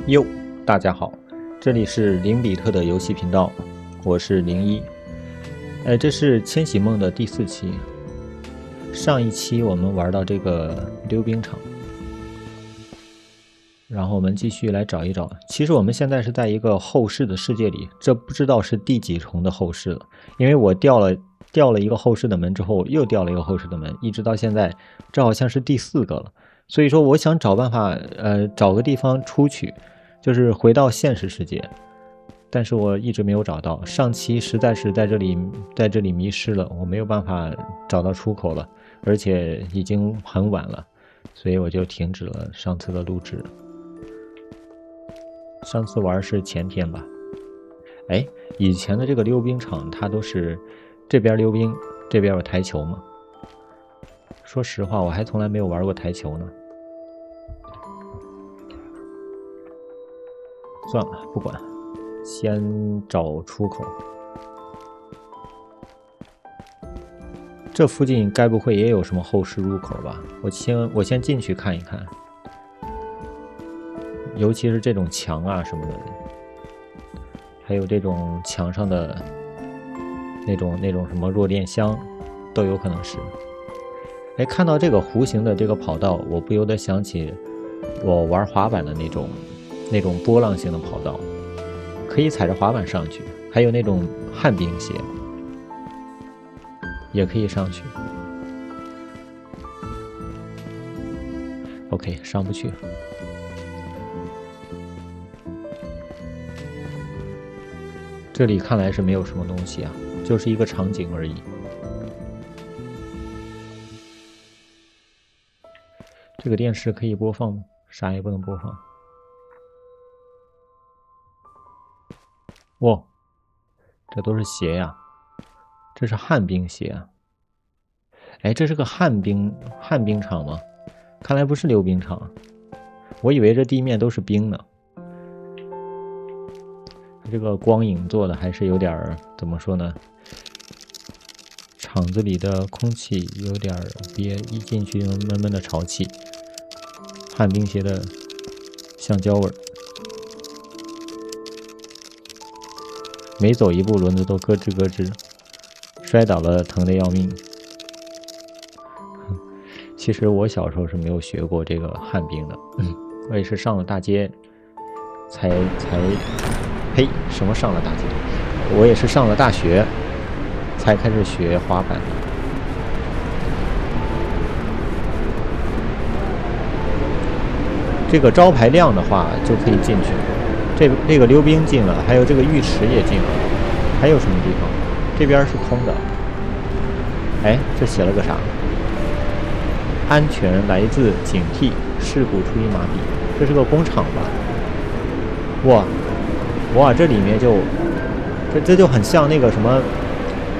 哟，大家好，这里是零比特的游戏频道，我是01。这是千禧梦的第4期。上一期我们玩到这个溜冰场，然后我们继续来找一找。其实我们现在是在一个后世的世界里，这不知道是第几重的后世了，因为我掉了一个后世的门之后，又掉了一个后世的门，一直到现在，这好像是第4个了。所以说，我想找办法，找个地方出去。就是回到现实世界，但是我一直没有找到。上期实在是在这里迷失了，我没有办法找到出口了，而且已经很晚了，所以我就停止了上次的录制。上次玩是前天吧？以前的这个溜冰场，它都是这边溜冰，这边有台球嘛。说实话，我还从来没有玩过台球呢。算了，不管，先找出口。这附近该不会也有什么后世入口吧？我先进去看一看，尤其是这种墙啊什么的，还有这种墙上的那种什么弱电箱，都有可能是。看到这个弧形的这个跑道，我不由得想起我玩滑板的那种波浪形的跑道，可以踩着滑板上去，还有那种旱冰鞋也可以上去。OK， 上不去。这里看来是没有什么东西啊，就是一个场景而已。这个电视可以播放吗？啥也不能播放。哇，这都是鞋呀，这是旱冰鞋啊。这是个旱冰场吗？看来不是溜冰场，我以为这地面都是冰呢。这个光影做的还是有点怎么说呢？场子里的空气有点憋，一进去闷闷的潮气。旱冰鞋的橡胶味儿。每走一步，轮子都咯吱咯吱，摔倒了疼得要命。其实我小时候是没有学过这个旱冰的，我也是上了大街才什么上了大街？我也是上了大学才开始学滑板的。这个招牌亮的话就可以进去。这个溜冰进了，还有这个浴池也进了，还有什么地方？这边是空的。这写了个啥？安全来自警惕，事故出于麻痹。这是个工厂吧？哇，这里面这就很像那个什么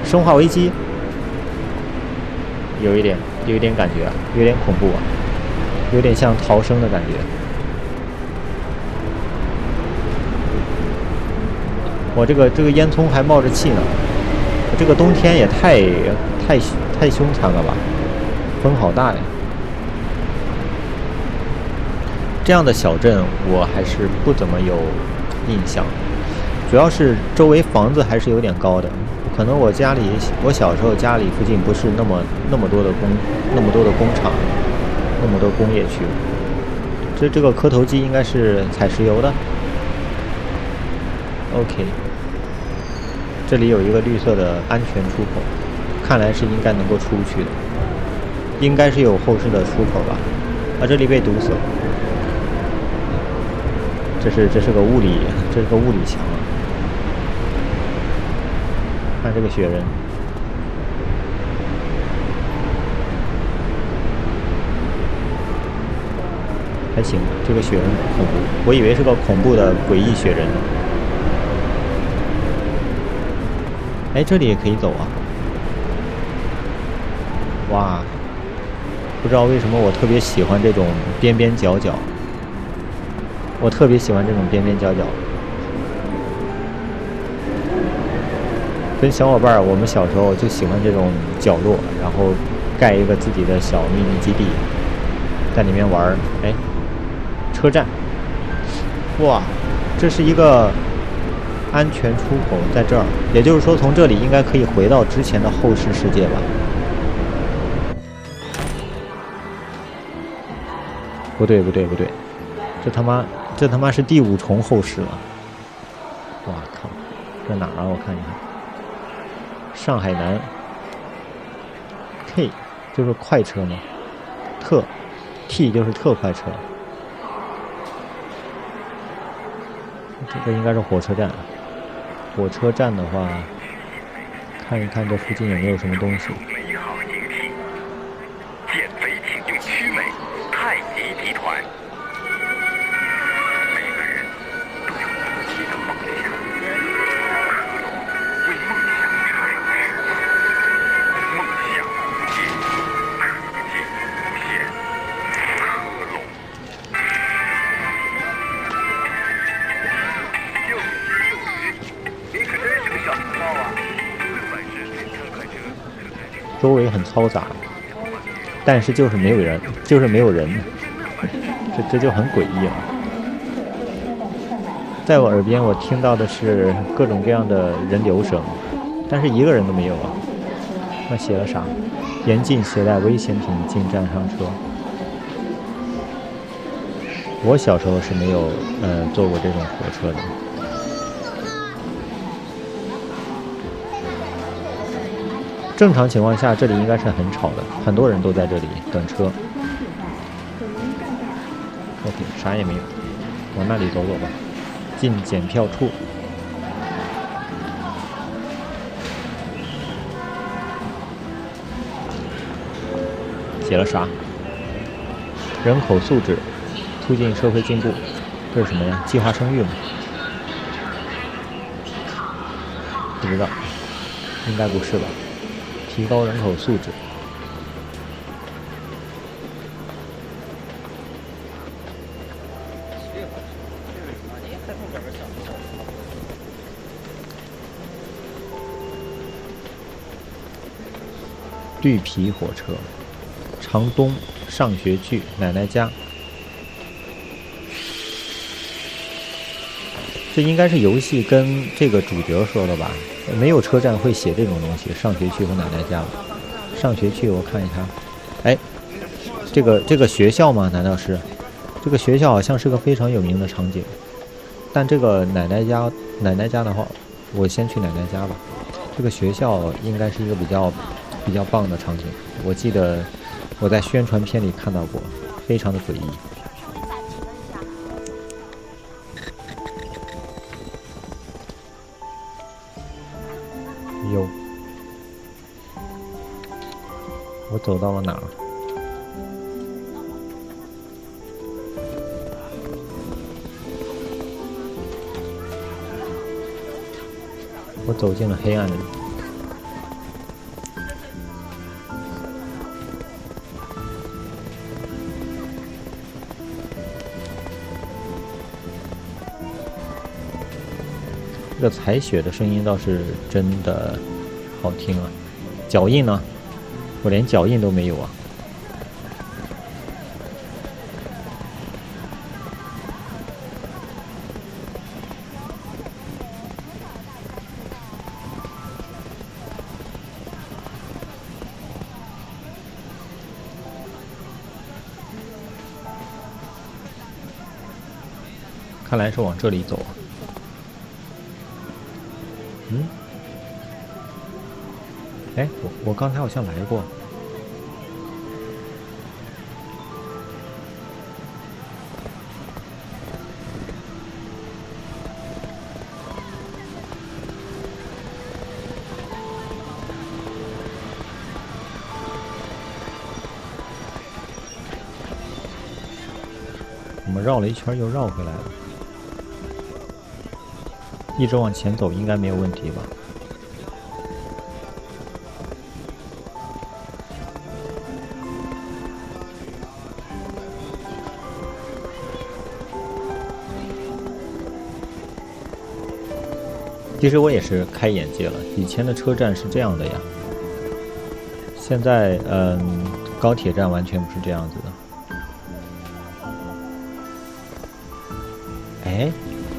《生化危机》，有一点感觉啊，有点恐怖啊，有点像逃生的感觉。我这个烟囱还冒着气呢，这个冬天也太凶残了吧，风好大呀！这样的小镇我还是不怎么有印象，主要是周围房子还是有点高的，可能我小时候家里附近不是那么多的工厂，那么多工业区。这个磕头机应该是采石油的。OK， 这里有一个绿色的安全出口，看来是应该能够出去的，应该是有后世的出口吧？这里被堵死了。这是个物理墙啊！看这个雪人，还行，这个雪人不恐怖，我以为是个恐怖的诡异雪人呢。这里也可以走啊！哇，不知道为什么我特别喜欢这种边边角角，跟小伙伴我们小时候就喜欢这种角落，然后盖一个自己的小秘密基地，在里面玩。车站，哇，这是一个安全出口，在这儿，也就是说从这里应该可以回到之前的后世世界吧？不对，这他妈是第5重后世了！哇靠，这哪儿啊？我看一看，上海南 K 就是快车吗？特 T 就是特快车。这个应该是火车站。火车站的话，看一看这附近有没有什么东西。减肥请用曲美，太极集团。每个人都有自己的梦想，为梦想尝试，梦想无界，可见无限，科隆。又急又实，你可真是个小土包啊！凡是车快车，周围很嘈杂。但是就是没有人，这就很诡异了。在我耳边，我听到的是各种各样的人流声，但是一个人都没有啊。那写了啥？严禁携带危险品进站上车。我小时候是没有坐过这种火车的。正常情况下，这里应该是很吵的，很多人都在这里等车。OK， 啥也没有，往那里走走吧。进检票处。写了啥？人口素质，促进社会进步。这是什么呀？计划生育吗？不知道，应该不是吧？提高人口素质。绿皮火车，长东上学去奶奶家。这应该是游戏跟这个主角说的吧？没有车站会写这种东西，上学去和奶奶家。上学去，我看一下。哎，这个学校吗？难道是？这个学校好像是个非常有名的场景。但这个奶奶家的话，我先去奶奶家吧。这个学校应该是一个比较棒的场景，我记得我在宣传片里看到过，非常的诡异。哟，我走到了哪儿？我走进了黑暗里。这个踩雪的声音倒是真的好听啊！脚印呢？我连脚印都没有啊！看来是往这里走啊。哎，我刚才好像来过。我们绕了一圈又绕回来了。一直往前走应该没有问题吧？其实我也是开眼界了，以前的车站是这样的呀，现在高铁站完全不是这样子的。哎，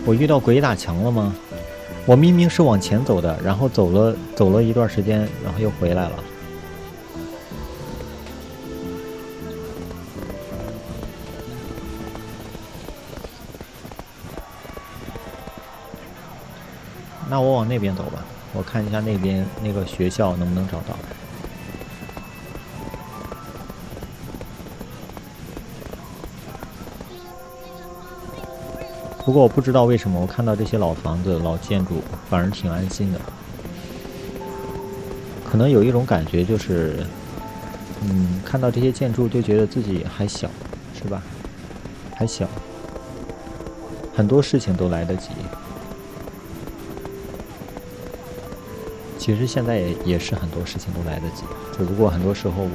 我遇到鬼打墙了吗？我明明是往前走的，然后走了一段时间，然后又回来了。那我往那边走吧，我看一下那边那个学校能不能找到。不过我不知道为什么我看到这些老房子、老建筑反而挺安心的，可能有一种感觉就是，看到这些建筑就觉得自己还小，是吧？还小，很多事情都来得及。其实现在也是很多事情都来得及，只不过很多时候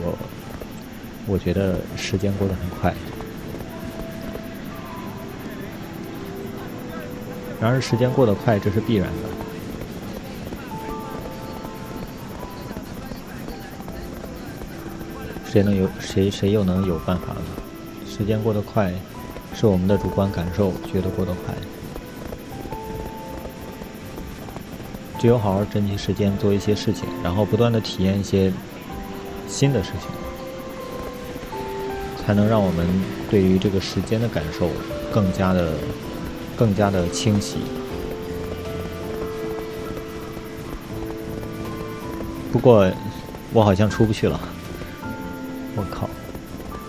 我觉得时间过得很快。然而时间过得快，这是必然的。谁又能有办法呢？时间过得快，是我们的主观感受觉得过得快。只有好好珍惜时间，做一些事情，然后不断的体验一些新的事情，才能让我们对于这个时间的感受更加的清晰。不过我好像出不去了，我靠！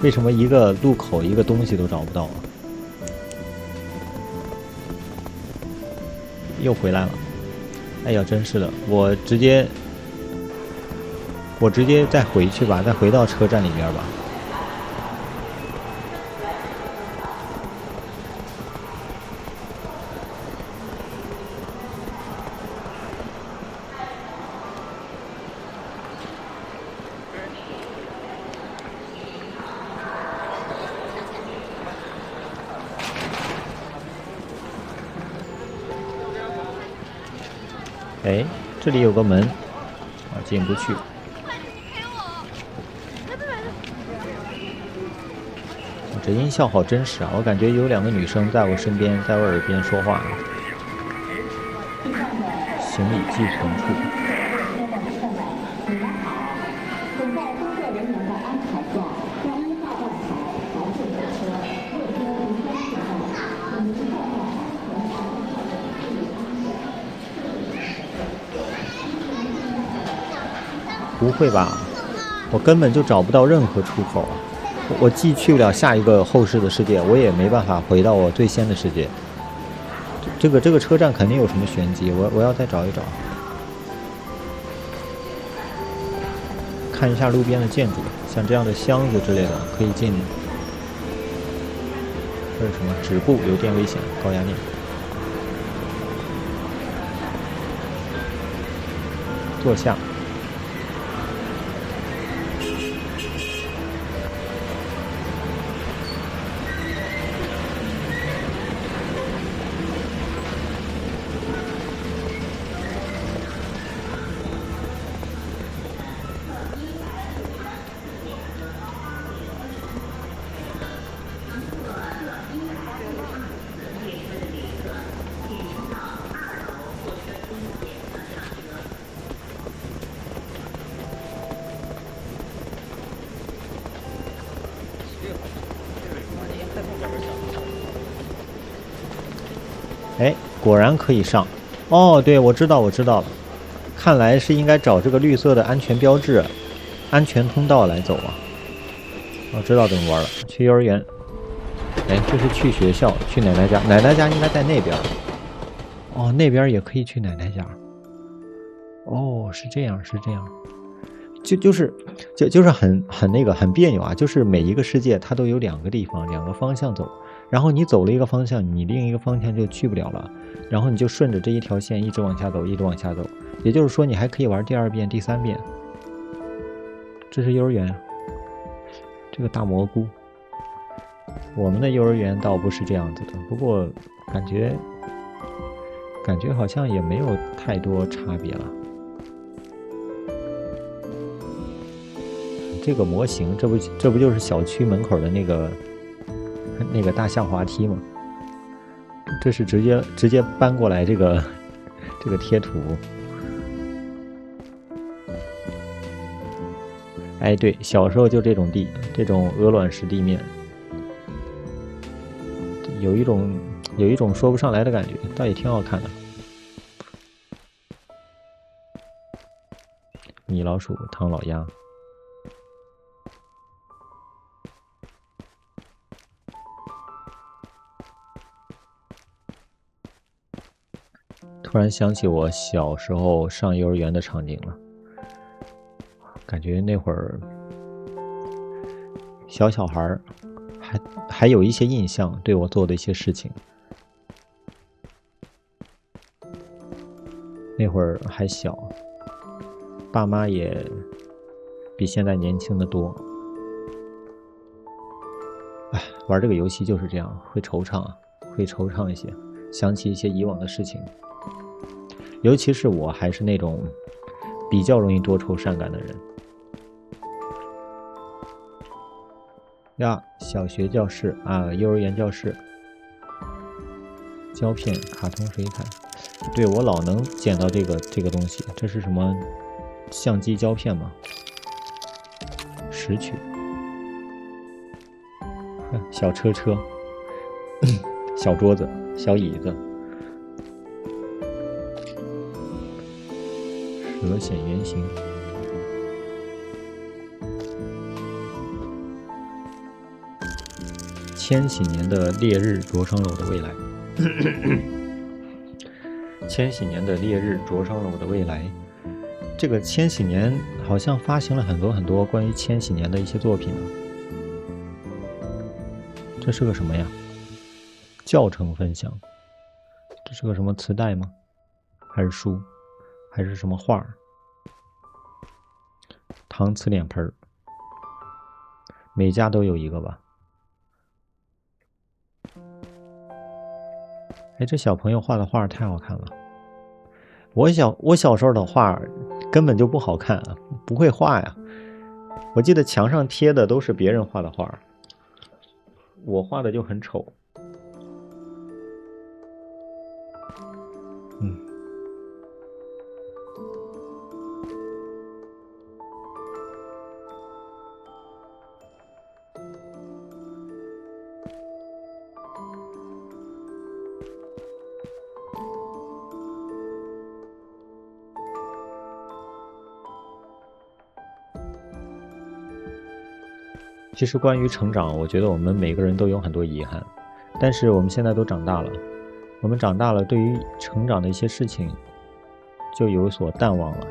为什么一个路口一个东西都找不到啊？又回来了！哎呀，真是的，我直接再回去吧，再回到车站里边吧。哎，这里有个门，进不去。这音效好真实啊！我感觉有两个女生在我身边，在我耳边说话。行李寄存处。不会吧？我根本就找不到任何出口啊！我既去不了下一个后世的世界，我也没办法回到我最先的世界。这个车站肯定有什么玄机，我要再找一找，看一下路边的建筑，像这样的箱子之类的可以进。这是什么？止步，有电危险，高压电。坐下。哎，果然可以上。哦，对，我知道了。看来是应该找这个绿色的安全标志、安全通道来走啊。我知道怎么玩了。去幼儿园。哎，这是去学校，去奶奶家。奶奶家应该在那边。哦，那边也可以去奶奶家。哦，是这样。就是很别扭啊！就是每一个世界它都有两个地方、两个方向走，然后你走了一个方向，你另一个方向就去不了了，然后你就顺着这一条线一直往下走，一直往下走。也就是说，你还可以玩第二遍、第三遍。这是幼儿园，这个大蘑菇。我们的幼儿园倒不是这样子的，不过感觉好像也没有太多差别了。这个模型，这不就是小区门口的那个大象滑梯吗？这是直接搬过来这个贴图。哎，对，小时候就这种地，这种鹅卵石地面，有一种说不上来的感觉，倒也挺好看的。米老鼠、唐老鸭。突然想起我小时候上幼儿园的场景了，感觉那会儿小孩儿还有一些印象，对我做的一些事情。那会儿还小，爸妈也比现在年轻的多。哎，玩这个游戏就是这样，会惆怅一些，想起一些以往的事情。尤其是我还是那种比较容易多愁善感的人。呀，小学教室啊，幼儿园教室，胶片、卡通水彩，对，我老能捡到这个东西，这是什么？相机胶片吗？拾取，小车，小桌子，小椅子，蛇显圆形。千禧年的烈日灼伤了我的未来。千禧年的烈日灼伤了我的未来。这个千禧年好像发行了很多关于千禧年的一些作品呢。这是个什么呀？教程分享。这是个什么磁带吗？还是书？还是什么画？搪瓷脸盆，每家都有一个吧。哎，这小朋友画的画太好看了。我小时候的画根本就不好看啊，不会画呀。我记得墙上贴的都是别人画的画，我画的就很丑。其实关于成长，我觉得我们每个人都有很多遗憾，但是我们现在都长大了，我们长大了，对于成长的一些事情就有所淡忘了，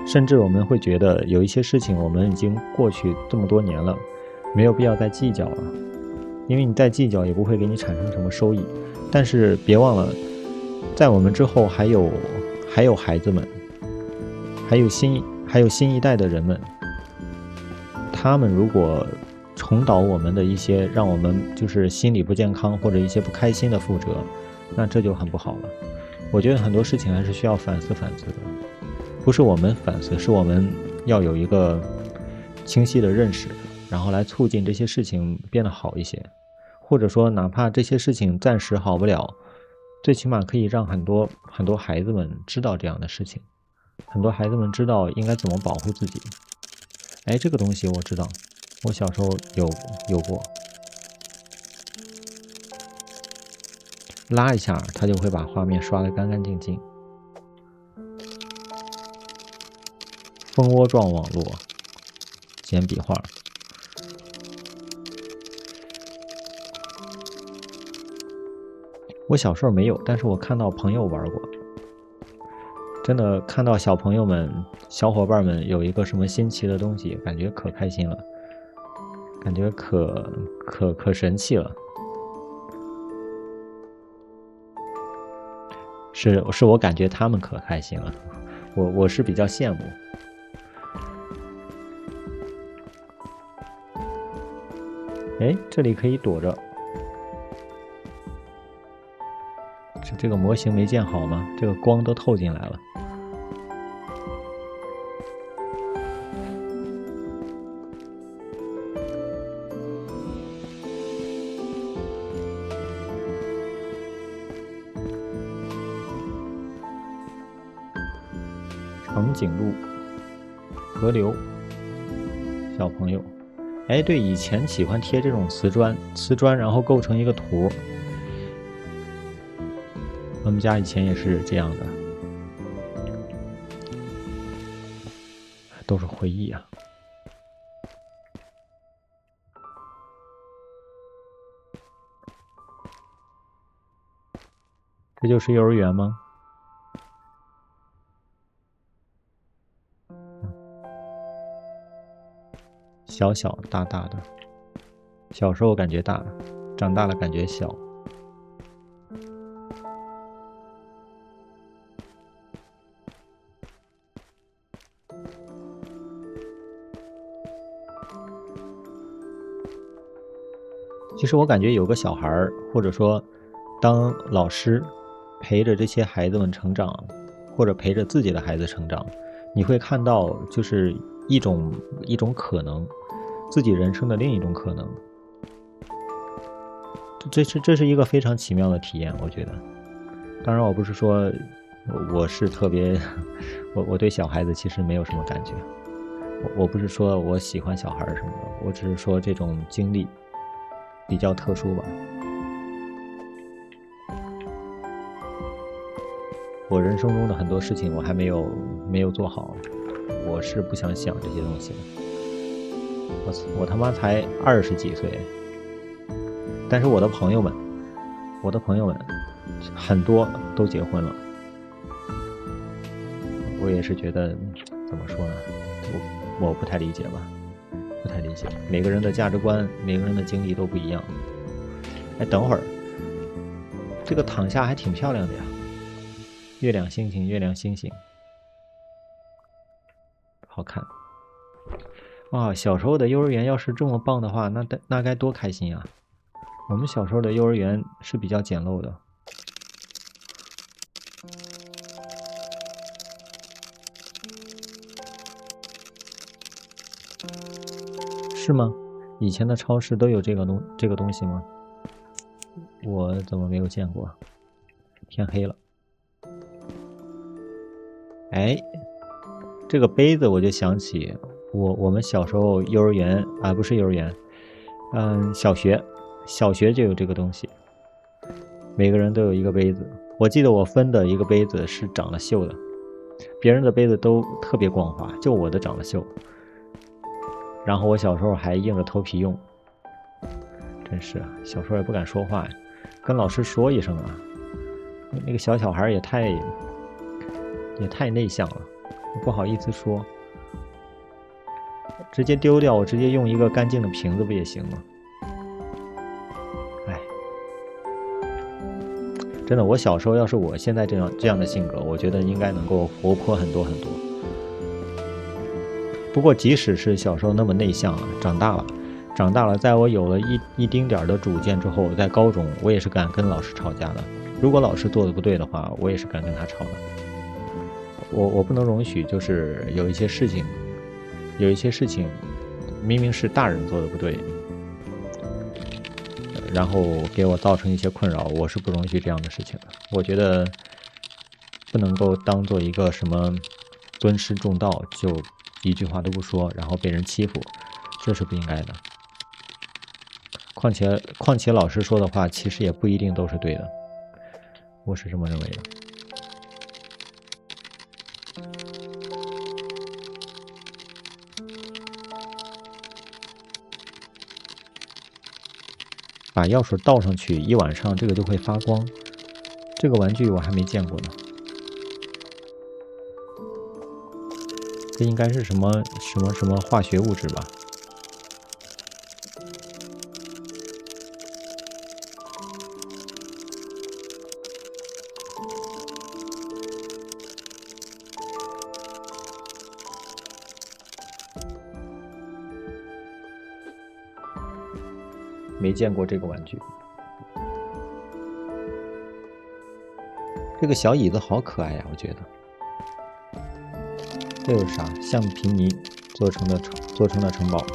甚至我们会觉得有一些事情我们已经过去这么多年了，没有必要再计较了，因为你再计较也不会给你产生什么收益。但是别忘了，在我们之后还有孩子们，还有新一代的人们，他们如果重蹈我们的一些让我们就是心理不健康或者一些不开心的覆辙，那这就很不好了。我觉得很多事情还是需要反思的，不是我们反思，是我们要有一个清晰的认识，然后来促进这些事情变得好一些，或者说哪怕这些事情暂时好不了，最起码可以让很多孩子们知道这样的事情，很多孩子们知道应该怎么保护自己。哎，这个东西我知道，我小时候有过，拉一下它就会把画面刷得干干净净。蜂窝状网络，简笔画。我小时候没有，但是我看到朋友玩过。真的看到小朋友们、小伙伴们有一个什么新奇的东西，感觉可开心了，感觉可神气了。是我感觉他们可开心了，我是比较羡慕。哎，这里可以躲着。这个模型没建好吗？这个光都透进来了。藤井路河流小朋友。哎，对，以前喜欢贴这种瓷砖，然后构成一个图。我们家以前也是这样的，都是回忆啊。这就是幼儿园吗？小小大大的，小时候感觉大，长大了感觉小。其实我感觉有个小孩儿，或者说当老师陪着这些孩子们成长，或者陪着自己的孩子成长，你会看到就是一种可能，自己人生的另一种可能。这是一个非常奇妙的体验，我觉得。当然，我不是说我是特别，我对小孩子其实没有什么感觉。我不是说我喜欢小孩什么的，我只是说这种经历比较特殊吧。我人生中的很多事情我还没有做好，我是不想想这些东西的。我他妈才20几岁，但是我的朋友们很多都结婚了。我也是觉得怎么说呢，我不太理解吧，不太理解。每个人的价值观，每个人的经历都不一样。哎，等会儿，这个躺下还挺漂亮的呀，月亮星星，月亮星星，好看。哇，小时候的幼儿园要是这么棒的话，那该多开心啊！我们小时候的幼儿园是比较简陋的。是吗？以前的超市都有这个东西吗？我怎么没有见过？天黑了。哎，这个杯子我就想起我们小时候幼儿园啊，不是幼儿园，小学就有这个东西，每个人都有一个杯子。我记得我分的一个杯子是长了锈的，别人的杯子都特别光滑，就我的长了锈。然后我小时候还硬着头皮用，真是小时候也不敢说话呀，跟老师说一声啊。那个小孩也太内向了，不好意思说，直接丢掉，我直接用一个干净的瓶子不也行吗？哎，真的，我小时候要是我现在这样的性格，我觉得应该能够活泼很多很多。不过即使是小时候那么内向啊，长大了，在我有了一丁点的主见之后，在高中我也是敢跟老师吵架的。如果老师做的不对的话，我也是敢跟他吵的。我不能容许，就是有一些事情明明是大人做的不对，然后给我造成一些困扰，我是不容许这样的事情的。我觉得不能够当做一个什么尊师重道，就一句话都不说，然后被人欺负，这是不应该的。况且老师说的话其实也不一定都是对的，我是这么认为的。把药水倒上去一晚上，这个就会发光。这个玩具我还没见过呢。这应该是什么化学物质吧？没见过这个玩具。这个小椅子好可爱呀，我觉得。这有啥？橡皮泥做成的城堡。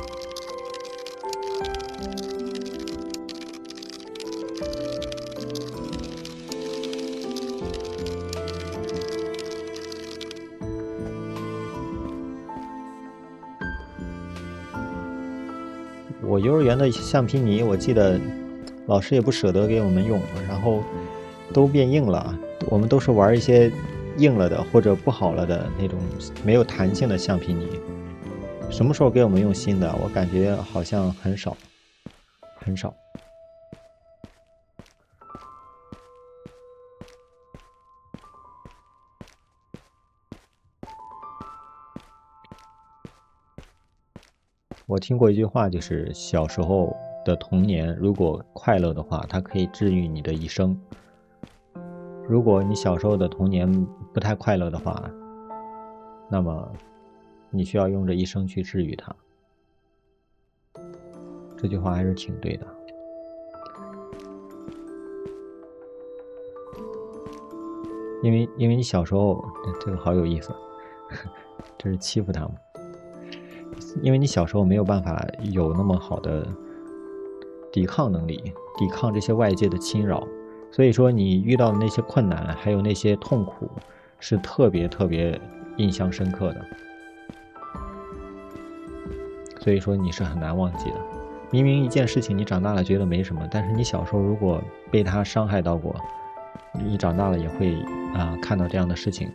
我幼儿园的橡皮泥，我记得老师也不舍得给我们用，然后都变硬了。我们都是玩一些硬了的或者不好了的那种没有弹性的橡皮泥。什么时候给我们用新的？我感觉好像很少，很少。我听过一句话，就是小时候的童年，如果快乐的话，它可以治愈你的一生。如果你小时候的童年不太快乐的话，那么你需要用这一生去治愈它。这句话还是挺对的。因为你小时候，这个好有意思，这是欺负他们。因为你小时候没有办法有那么好的抵抗能力，抵抗这些外界的侵扰，所以说你遇到的那些困难，还有那些痛苦，是特别特别印象深刻的。所以说你是很难忘记的。明明一件事情你长大了觉得没什么，但是你小时候如果被它伤害到过，你长大了也会看到这样的事情，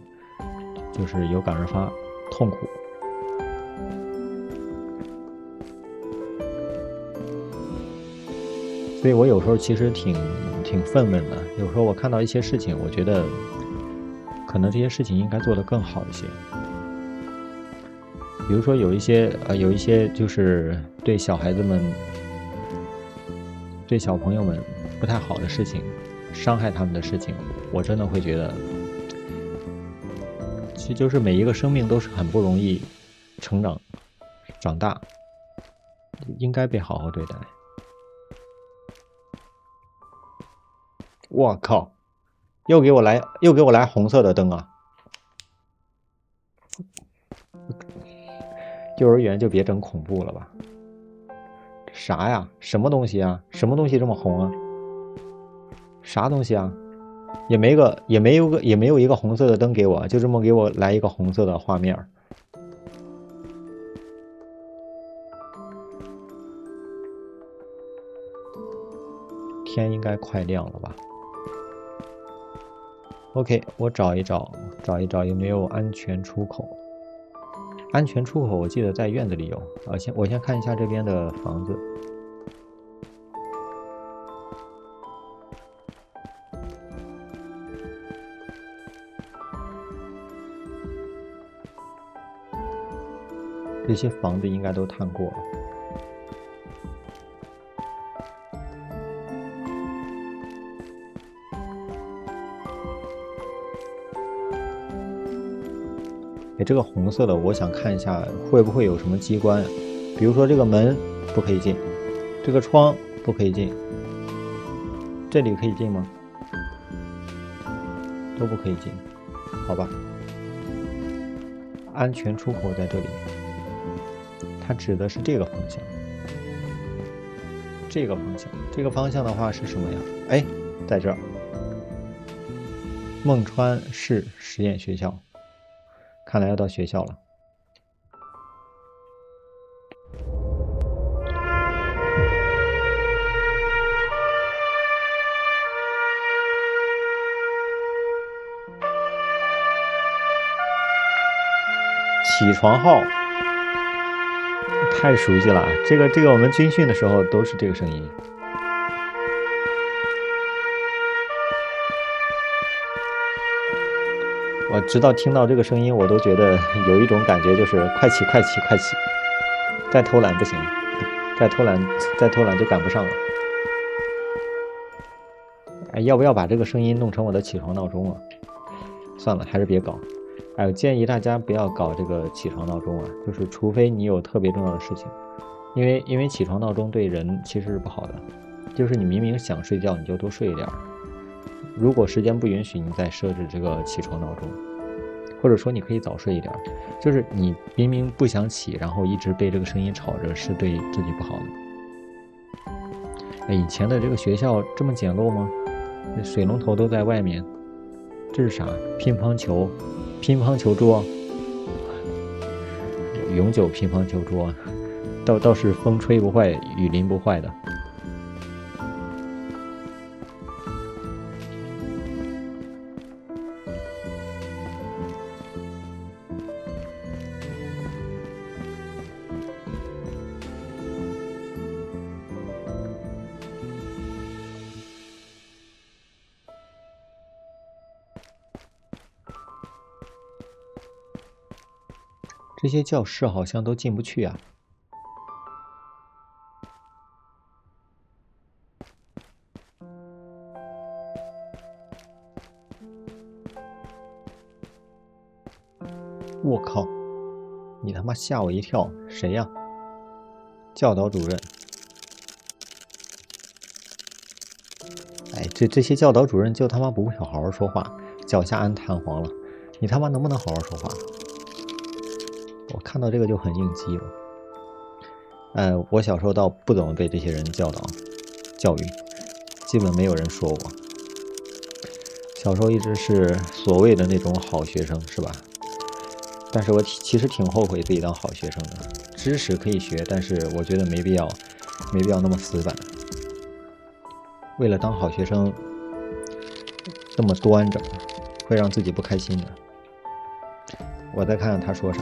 就是有感而发，痛苦。所以我有时候其实挺愤懑的。有时候我看到一些事情，我觉得可能这些事情应该做得更好一些。比如说有一些就是对小孩子们、对小朋友们不太好的事情，伤害他们的事情，我真的会觉得，其实就是每一个生命都是很不容易长大，应该被好好对待。我靠，又给我来红色的灯啊！幼儿园就别整恐怖了吧？啥呀？什么东西啊？什么东西这么红啊？啥东西啊？也没有一个红色的灯给我，就这么给我来一个红色的画面。天应该快亮了吧？ OK， 我找一找有没有安全出口。安全出口我记得在院子里有。我先看一下这边的房子。这些房子应该都探过了。这个红色的，我想看一下会不会有什么机关，比如说这个门不可以进，这个窗不可以进，这里可以进吗？都不可以进，好吧。安全出口在这里，它指的是这个方向。这个方向的话是什么呀？哎，在这儿，孟川市实验学校。看来要到学校了。起床号太熟悉了，这个我们军训的时候都是这个声音。我直到听到这个声音，我都觉得有一种感觉，就是快起，再偷懒不行，再偷懒就赶不上了。哎，要不要把这个声音弄成我的起床闹钟啊？算了，还是别搞。哎，我建议大家不要搞这个起床闹钟啊，就是除非你有特别重要的事情，因为起床闹钟对人其实是不好的，就是你明明想睡觉，你就多睡一点。如果时间不允许，你再设置这个起床闹钟，或者说你可以早睡一点。就是你明明不想起，然后一直被这个声音吵着，是对自己不好的。哎，以前的这个学校这么简陋吗？水龙头都在外面，这是啥？乒乓球桌，永久乒乓球桌，倒是风吹不坏，雨淋不坏的。这些教室好像都进不去啊。我靠！你他妈吓我一跳！谁呀？教导主任。哎，这些教导主任就他妈不会好好说话，脚下安弹簧了。你他妈能不能好好说话？我看到这个就很应激了。我小时候倒不怎么被这些人教育，基本没有人说我。小时候一直是所谓的那种好学生，是吧？但是我其实挺后悔自己当好学生的。知识可以学，但是我觉得没必要那么死板。为了当好学生，这么端着，会让自己不开心的。我再看看他说啥。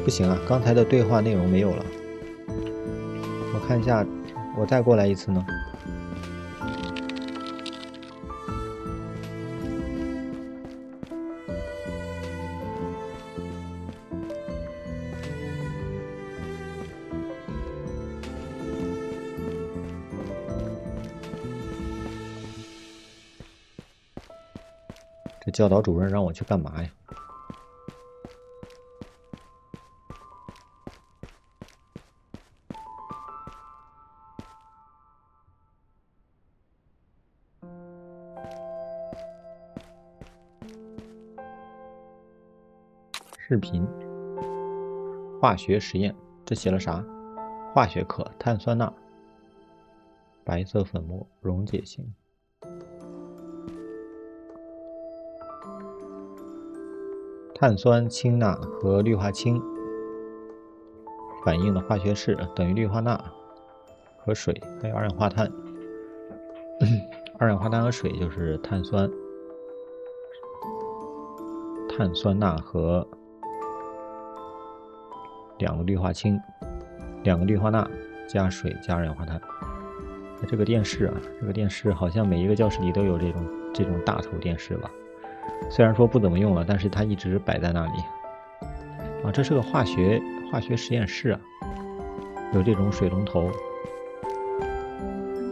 不行啊，刚才的对话内容没有了。我看一下，我再过来一次呢。这教导主任让我去干嘛呀？视频，化学实验，这写了啥？化学课，碳酸钠，白色粉末，溶解性。碳酸氢钠和氯化氢反应的化学式等于氯化钠和水，还有二氧化碳。二氧化碳和水就是碳酸钠和2个氯化氢，2个氯化钠加水加二氧化碳。这个电视啊，这个电视好像每一个教室里都有这种大头电视吧。虽然说不怎么用了，但是它一直摆在那里。啊，这是个化学实验室啊，有这种水龙头。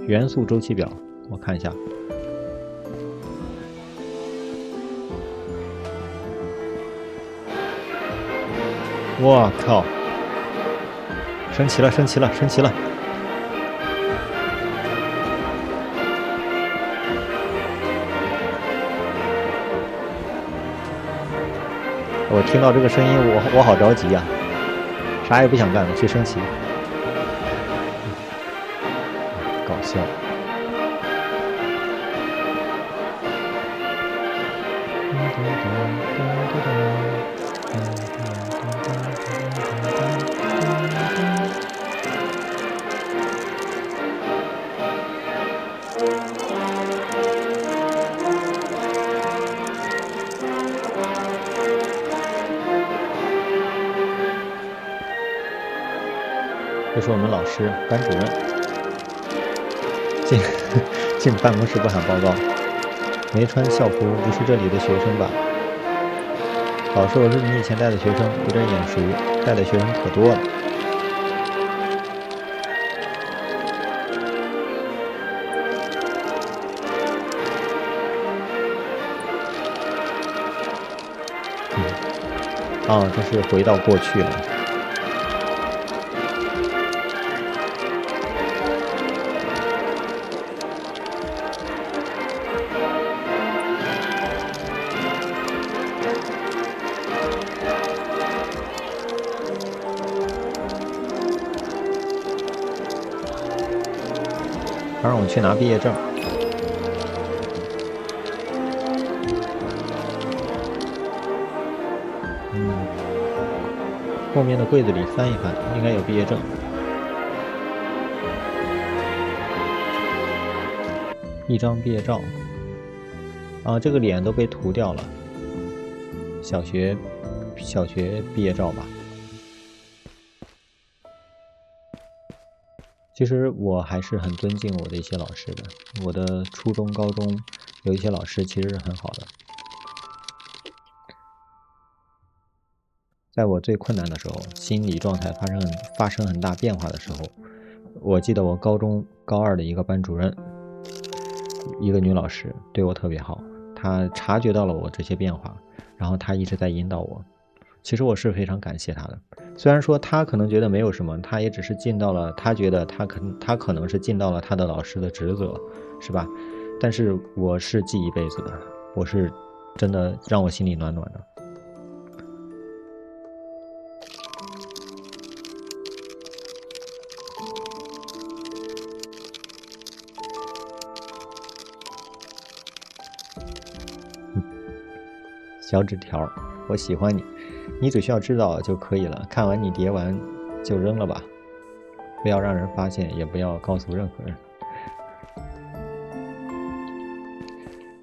元素周期表，我看一下。我靠！升旗了，升旗了，升旗了！我听到这个声音，我好着急呀，啥也不想干了，去升旗。搞笑。这是我们老师，班主任。进办公室不喊报告，没穿校服，不是这里的学生吧？老师，我是你以前带的学生，有点眼熟，带的学生可多了。哦，这是回到过去了。他让我去拿毕业证。后面的柜子里翻一翻，应该有毕业证。一张毕业照。啊，这个脸都被涂掉了。小学毕业照吧。其实我还是很尊敬我的一些老师的，我的初中、高中有一些老师其实是很好的。在我最困难的时候，心理状态发生很大变化的时候，我记得我高中高二的一个班主任，一个女老师对我特别好，她察觉到了我这些变化，然后她一直在引导我。其实我是非常感谢她的，虽然说她可能觉得没有什么，她也只是尽到了，她觉得她可能是尽到了她的老师的职责，是吧？但是我是记一辈子的，我是真的让我心里暖暖的。小纸条，我喜欢你，你只需要知道就可以了。看完你叠完就扔了吧，不要让人发现，也不要告诉任何人。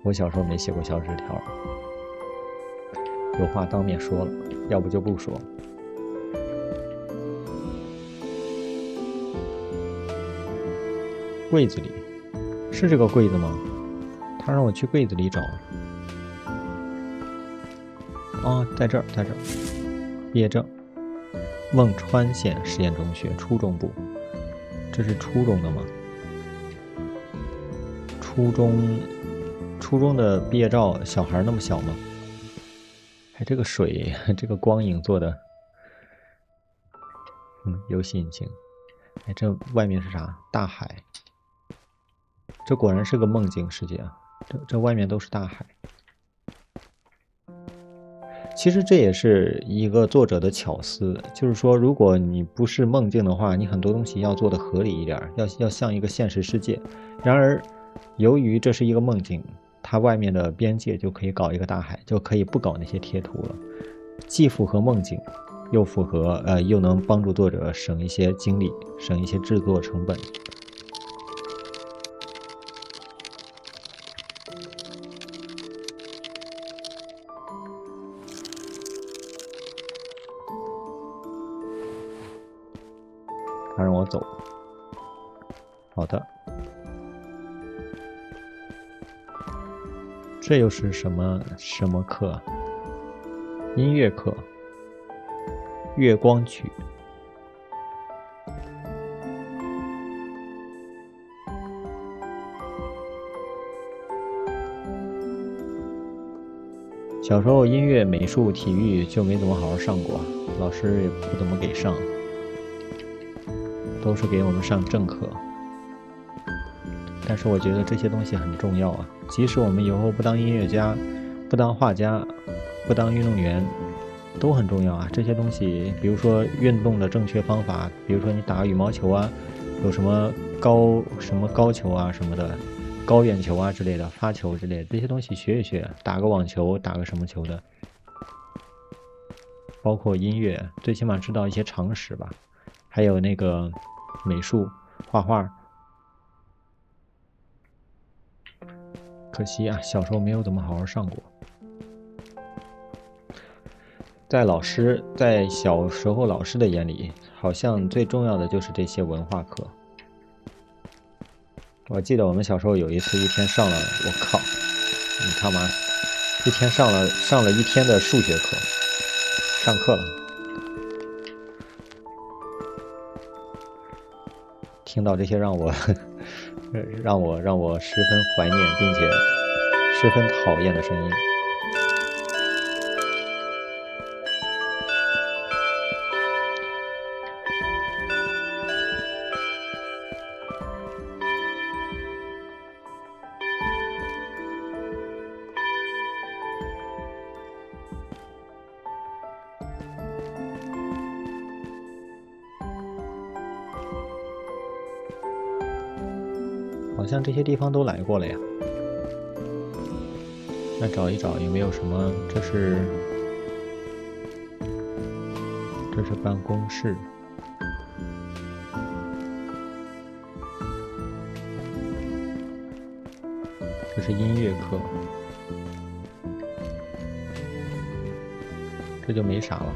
我小时候没写过小纸条，有话当面说了，要不就不说。柜子里，是这个柜子吗？他让我去柜子里找。哦，在这儿，在这儿。毕业证，汶川县实验中学初中部。这是初中的吗？初中的毕业照，小孩那么小吗？哎，这个水，这个光影做的，游戏引擎。哎，这外面是啥？大海。这果然是个梦境世界啊！这外面都是大海。其实这也是一个作者的巧思，就是说，如果你不是梦境的话，你很多东西要做的合理一点，要像一个现实世界。然而，由于这是一个梦境，它外面的边界就可以搞一个大海，就可以不搞那些贴图了，既符合梦境，又符合又能帮助作者省一些精力，省一些制作成本。他让我走。好的。这又是什么课？音乐课。月光曲。小时候音乐、美术、体育就没怎么好好上过，老师也不怎么给上。都是给我们上正课，但是我觉得这些东西很重要啊！即使我们以后不当音乐家、不当画家、不当运动员，都很重要啊！这些东西，比如说运动的正确方法，比如说你打羽毛球啊，有什么高球啊什么的，高远球啊之类的，发球之类的，这些东西学一学，打个网球，打个什么球的，包括音乐，最起码知道一些常识吧。还有那个美术画画，可惜啊，小时候没有怎么好好上过。在小时候老师的眼里，好像最重要的就是这些文化课。我记得我们小时候有一次，一天上了，我靠，你他妈，一天上了一天的数学课，上课了。听到这些让我十分怀念并且十分讨厌的声音。好像这些地方都来过了呀。那找一找有没有什么？这是这是办公室。这是音乐课。这就没啥了。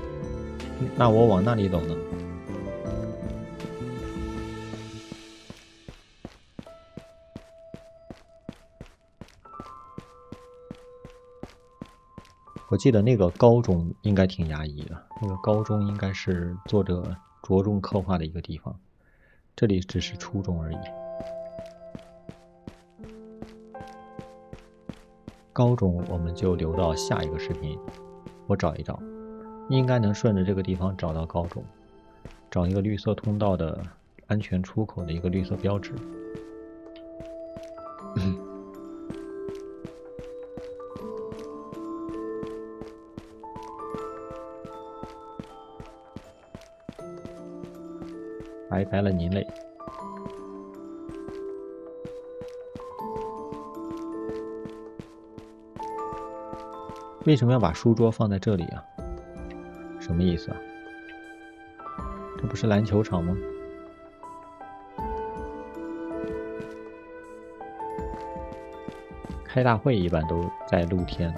那我往那里走呢？我记得那个高中应该挺压抑的，那个高中应该是作者着重刻画的一个地方，这里只是初中而已。高中我们就留到下一个视频，我找一找，应该能顺着这个地方找到高中，找一个绿色通道的安全出口的一个绿色标志。拜拜了您嘞。为什么要把书桌放在这里啊？什么意思啊？这不是篮球场吗？开大会一般都在露天，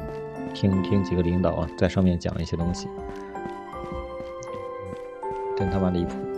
听几个领导在上面讲一些东西，真他妈离谱。